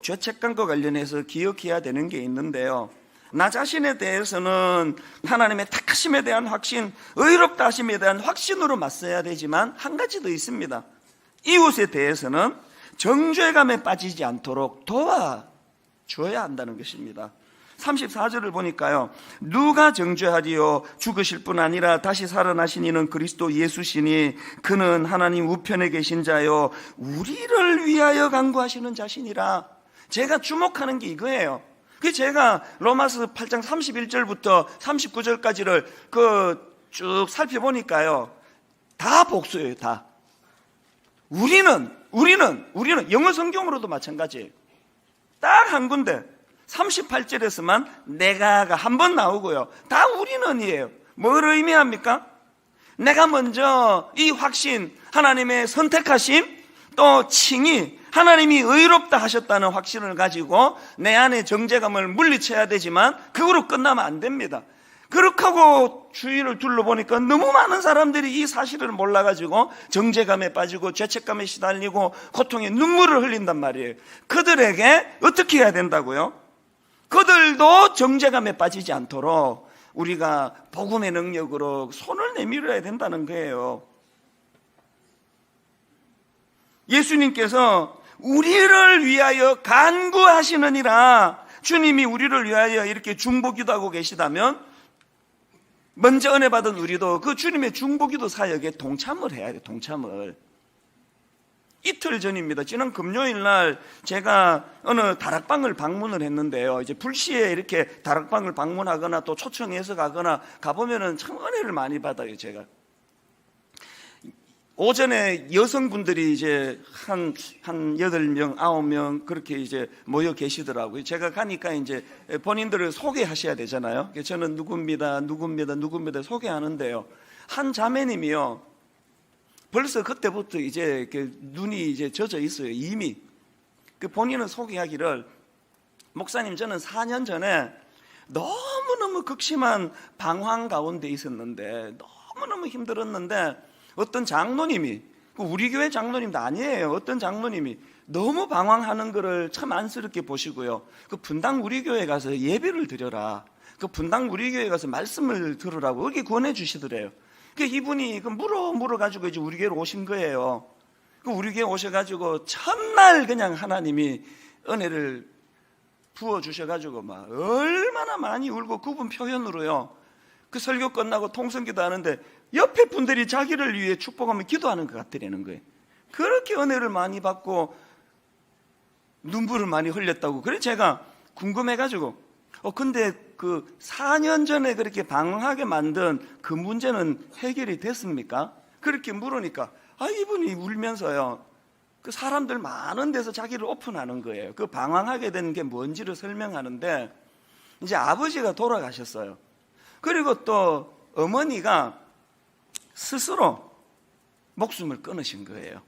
죄책감과 관련해서 기억해야 되는 게 있는데요, 나 자신에 대해서는 하나님의 택하심에 대한 확신, 의롭다 하심에 대한 확신으로 맞서야 되지만 한 가지 더 있습니다. 이웃에 대해서는 정죄감에 빠지지 않도록 도와줘야 한다는 것입니다. 34절을 보니까요, 누가 정죄하리요? 죽으실 뿐 아니라 다시 살아나신 이는 그리스도 예수시니 그는 하나님 우편에 계신 자요 우리를 위하여 간구하시는 자신이라. 제가 주목하는 게 이거예요. 그 제가 로마서 8장 31절부터 39절까지를 쭉 살펴보니까요, 다 복수예요. 다. 우리는 영어 성경으로도 마찬가지예요. 딱 한 군데 38절에서만 내가가 한 번 나오고요, 다 우리는이에요. 뭘 의미합니까? 내가 먼저 이 확신, 하나님의 선택하심, 또 칭의, 하나님이 의롭다 하셨다는 확신을 가지고 내 안에 정죄감을 물리쳐야 되지만 그거로 끝나면 안 됩니다. 그렇게 하고 주위를 둘러보니까 너무 많은 사람들이 이 사실을 몰라가지고 정죄감에 빠지고 죄책감에 시달리고 고통에 눈물을 흘린단 말이에요. 그들에게 어떻게 해야 된다고요? 그들도 정죄감에 빠지지 않도록 우리가 복음의 능력으로 손을 내밀어야 된다는 거예요. 예수님께서 우리를 위하여 간구하시느니라. 주님이 우리를 위하여 이렇게 중보기도하고 계시다면 먼저 은혜 받은 우리도 그 주님의 중보기도 사역에 동참을 해야 돼요. 동참을. 이틀 전입니다. 지난 금요일 날 제가 어느 다락방을 방문을 했는데요, 이제 불시에 이렇게 다락방을 방문하거나 또 초청해서 가거나 가보면은 참 은혜를 많이 받아요. 제가 오전에 여성분들이 이제 한 8명, 9명 그렇게 이제 모여 계시더라고요. 제가 가니까 이제 본인들을 소개하셔야 되잖아요. 저는 누굽니다 소개하는데요, 한 자매님이요, 벌써 그때부터 이제 눈이 이제 젖어 있어요. 이미. 본인은 소개하기를, 목사님, 저는 4년 전에 너무너무 극심한 방황 가운데 있었는데, 너무너무 힘들었는데 어떤 장로님이, 우리 교회 장로님도 아니에요, 어떤 장로님이 너무 방황하는 거를 참 안쓰럽게 보시고요, 분당 우리 교회 가서 예배를 드려라, 분당 우리 교회 가서 말씀을 들으라고 그렇게 권해 주시더래요. 이분이 물어가지고 이제 우리 교회로 오신 거예요. 우리 교회 오셔가지고 첫날 그냥 하나님이 은혜를 부어주셔가지고 막 얼마나 많이 울고 그분 표현으로요, 설교 끝나고 통성기도 하는데 옆에 분들이 자기를 위해 축복하며 기도하는 것 같더라는 거예요. 그렇게 은혜를 많이 받고 눈물을 많이 흘렸다고. 그래서 제가 궁금해가지고 근데 4년 전에 그렇게 방황하게 만든 그 문제는 해결이 됐습니까? 그렇게 물으니까 이분이 울면서요, 사람들 많은 데서 자기를 오픈하는 거예요. 방황하게 된 게 뭔지를 설명하는데, 이제 아버지가 돌아가셨어요. 그리고 또 어머니가 스스로 목숨을 끊으신 거예요.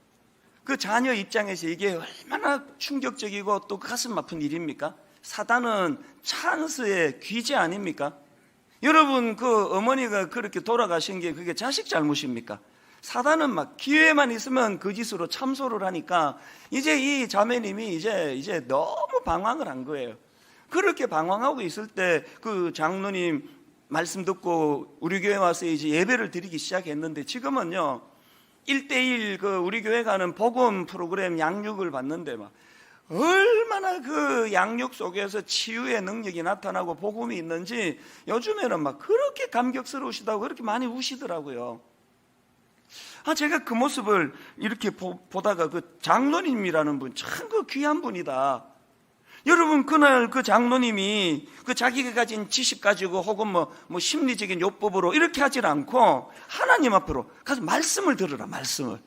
자녀 입장에서 이게 얼마나 충격적이고 또 가슴 아픈 일입니까? 사단은 찬스의 귀재 아닙니까? 여러분, 어머니가 그렇게 돌아가신 게 그게 자식 잘못입니까? 사단은 막 기회만 있으면 그 짓으로 참소를 하니까 이제 이 자매님이 이제 너무 방황을 한 거예요. 그렇게 방황하고 있을 때 장로님 말씀 듣고 우리 교회 와서 이제 예배를 드리기 시작했는데, 지금은요 1:1 우리 교회 가는 복음 프로그램 양육을 받는데 막 얼마나 양육 속에서 치유의 능력이 나타나고 복음이 있는지 요즘에는 막 그렇게 감격스러우시다고 그렇게 많이 우시더라고요. 제가 그 모습을 이렇게 보다가 장로님이라는 분 참 귀한 분이다. 여러분, 그날 장로님이 자기가 가진 지식 가지고 혹은 뭐 심리적인 요법으로 이렇게 하질 않고 하나님 앞으로 가서 말씀을 들으라, 말씀을.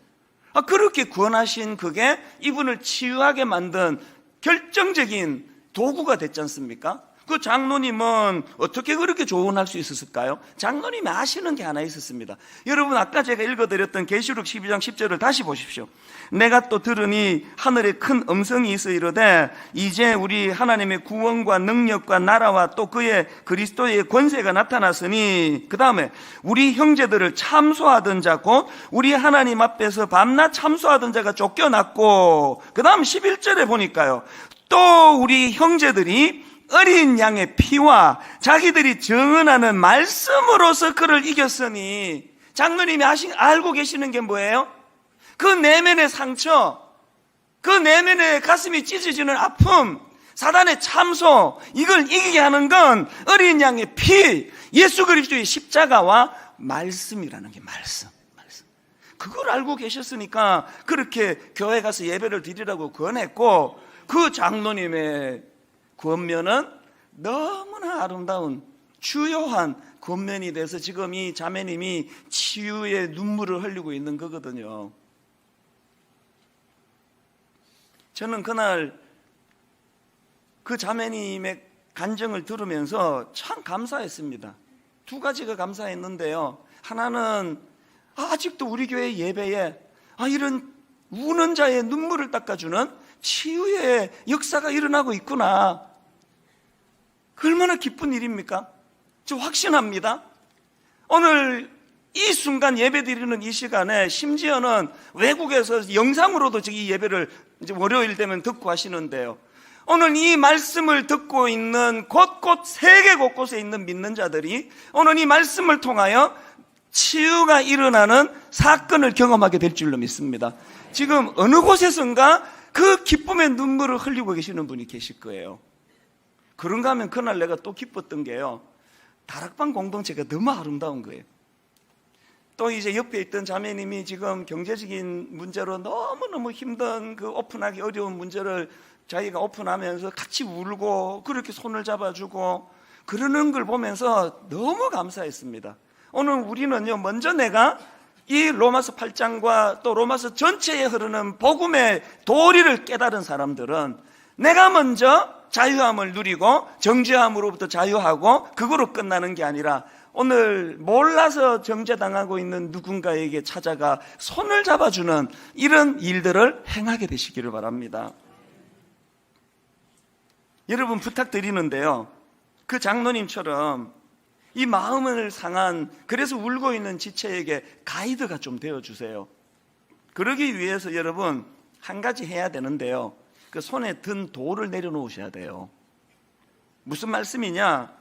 그렇게 구원하신 그게 이분을 치유하게 만든 결정적인 도구가 됐지 않습니까? 장로님은 어떻게 그렇게 조언할 수 있었을까요? 장로님이 아시는 게 하나 있었습니다. 여러분, 아까 제가 읽어드렸던 계시록 12장 10절을 다시 보십시오. 내가 또 들으니 하늘에 큰 음성이 있어 이르되 이제 우리 하나님의 구원과 능력과 나라와 또 그의 그리스도의 권세가 나타났으니, 그 다음에 우리 형제들을 참소하던 자 곧 우리 하나님 앞에서 밤낮 참소하던 자가 쫓겨났고, 그 다음 11절에 보니까요, 또 우리 형제들이 어린 양의 피와 자기들이 정언하는 말씀으로서 그를 이겼으니, 장로님이 알고 계시는 게 뭐예요? 그 내면의 상처, 그 내면의 가슴이 찢어지는 아픔, 사단의 참소, 이걸 이기게 하는 건 어린 양의 피, 예수 그리스도의 십자가와 말씀이라는 게 말씀. 그걸 알고 계셨으니까 그렇게 교회 가서 예배를 드리라고 권했고, 그 장로님의 권면은 너무나 아름다운 주요한 권면이 돼서 지금 이 자매님이 치유의 눈물을 흘리고 있는 거거든요. 저는 그날 그 자매님의 간증을 들으면서 참 감사했습니다. 두 가지가 감사했는데요. 하나는 아직도 우리 교회 예배에 이런 우는 자의 눈물을 닦아주는 치유의 역사가 일어나고 있구나. 얼마나 기쁜 일입니까? 저 확신합니다. 오늘 이 순간 예배 드리는 이 시간에 심지어는 외국에서 영상으로도 이 예배를 이제 월요일 되면 듣고 하시는데요. 오늘 이 말씀을 듣고 있는 곳곳 세계 곳곳에 있는 믿는 자들이 오늘 이 말씀을 통하여 치유가 일어나는 사건을 경험하게 될 줄로 믿습니다. 지금 어느 곳에선가 그 기쁨의 눈물을 흘리고 계시는 분이 계실 거예요. 그런가 하면 그날 내가 또 기뻤던 게요, 다락방 공동체가 너무 아름다운 거예요. 또 이제 옆에 있던 자매님이 지금 경제적인 문제로 너무너무 힘든 그 오픈하기 어려운 문제를 자기가 오픈하면서 같이 울고 그렇게 손을 잡아주고 그러는 걸 보면서 너무 감사했습니다. 오늘 우리는요, 먼저 내가 이 로마서 8장과 또 로마서 전체에 흐르는 복음의 도리를 깨달은 사람들은 내가 먼저 자유함을 누리고 정죄함으로부터 자유하고 그거로 끝나는 게 아니라 오늘 몰라서 정죄당하고 있는 누군가에게 찾아가 손을 잡아주는 이런 일들을 행하게 되시기를 바랍니다. 여러분 부탁드리는데요, 그 장로님처럼 이 마음을 상한, 그래서 울고 있는 지체에게 가이드가 좀 되어주세요. 그러기 위해서 여러분 한 가지 해야 되는데요, 그 손에 든 돌을 내려놓으셔야 돼요. 무슨 말씀이냐?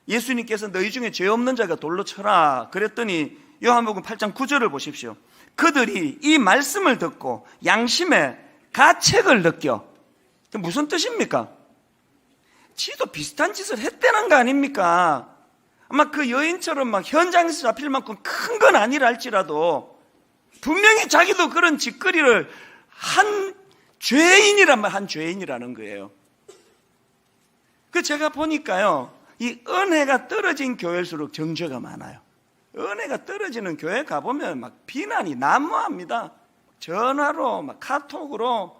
예수님께서 너희 중에 죄 없는 자가 돌로 쳐라 그랬더니 요한복음 8장 9절을 보십시오. 그들이 이 말씀을 듣고 양심의 가책을 느껴. 무슨 뜻입니까? 지도 비슷한 짓을 했다는 거 아닙니까? 아마 그 여인처럼 막 현장에서 잡힐 만큼 큰 건 아니라 할지라도 분명히 자기도 그런 짓거리를 한 죄인이라는 거예요. 그 제가 보니까요, 이 은혜가 떨어진 교회일수록 정죄가 많아요. 은혜가 떨어지는 교회 가보면 막 비난이 난무합니다. 전화로 막 카톡으로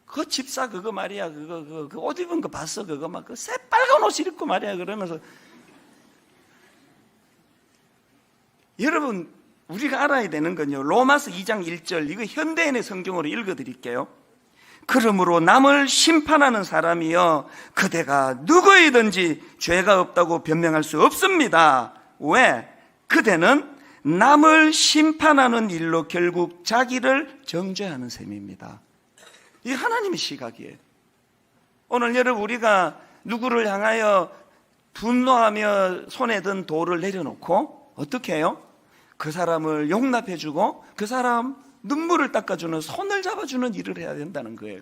그 집사 그거 말이야, 그 옷 입은 거 봤어, 그거 막 그 새빨간 옷 입고 말이야, 그러면서. 여러분 우리가 알아야 되는 건요, 로마서 2장 1절, 이거 현대인의 성경으로 읽어드릴게요. 그러므로 남을 심판하는 사람이여 그대가 누구이든지 죄가 없다고 변명할 수 없습니다. 왜? 그대는 남을 심판하는 일로 결국 자기를 정죄하는 셈입니다. 이 하나님의 시각이에요. 오늘 여러분 우리가 누구를 향하여 분노하며 손에 든 돌을 내려놓고 어떻게 해요? 그 사람을 용납해주고 그 사람 눈물을 닦아주는, 손을 잡아주는 일을 해야 된다는 거예요.